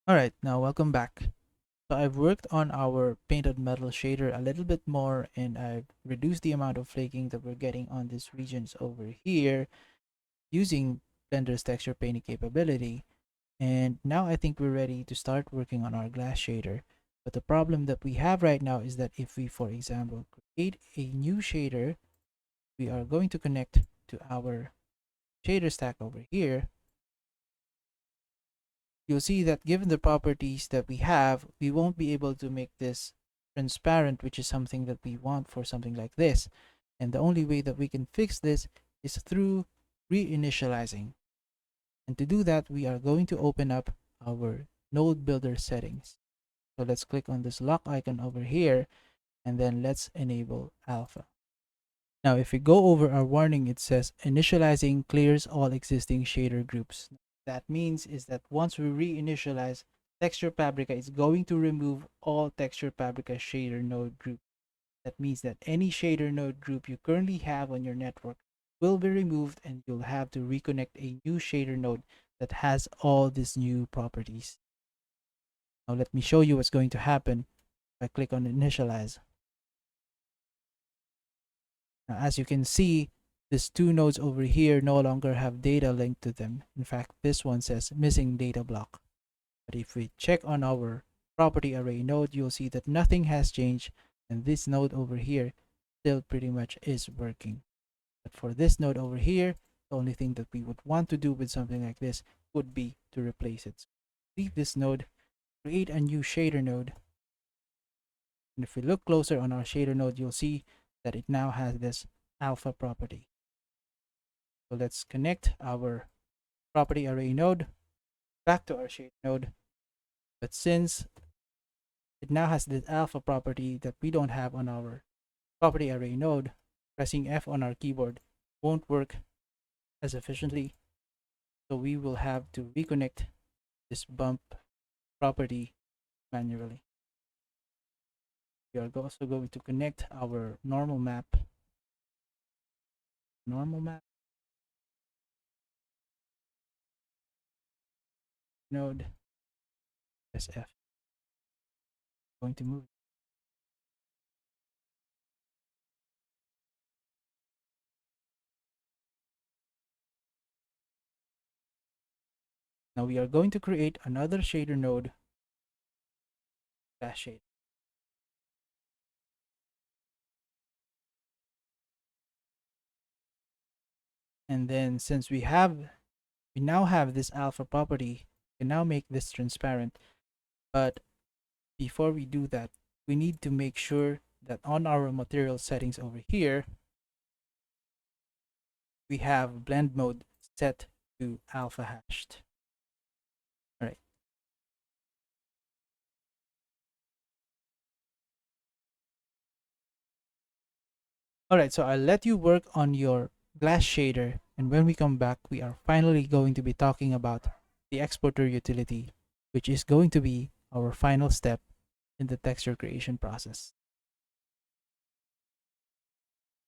Alright, now welcome back. So I've worked on our painted metal shader a little bit more, and I've reduced the amount of flaking that we're getting on these regions over here using Blender's texture painting capability. And now I think we're ready to start working on our glass shader. But the problem that we have right now is that if we, for example, create a new shader, we are going to connect to our shader stack over here. You'll see that given the properties that we have, we won't be able to make this transparent, which is something that we want for something like this. And the only way that we can fix this is through re-initializing. And to do that, we are going to open up our node builder settings. So let's click on this lock icon over here, and then let's enable alpha. Now, if we go over our warning, it says initializing clears all existing shader groups. That means is that once we re-initialize, Texture Pabrika is going to remove all Texture Pabrika shader node group. That means that any shader node group you currently have on your network will be removed, and you'll have to reconnect a new shader node that has all these new properties. Now let me show you what's going to happen if I click on initialize. Now, as you can see, these two nodes over here no longer have data linked to them. In fact, this one says missing data block. But if we check on our property array node, you'll see that nothing has changed, and this node over here still pretty much is working. But for this node over here, the only thing that we would want to do with something like this would be to replace it. So leave this node, create a new shader node, and if we look closer on our shader node, you'll see that it now has this alpha property. So let's connect our property array node back to our shader node. But since it now has this alpha property that we don't have on our property array node, pressing F on our keyboard won't work as efficiently. So we will have to reconnect this bump property manually. We are also going to connect our normal map node, press F. Going to move. Now we are going to create another shader node, dash shade. And then since we now have this alpha property, we can now make this transparent. But before we do that, we need to make sure that on our material settings over here, we have blend mode set to alpha hashed. All right. All right, so I'll let you work on your glass shader, and when we come back, we are finally going to be talking about the exporter utility, which is going to be our final step in the texture creation process.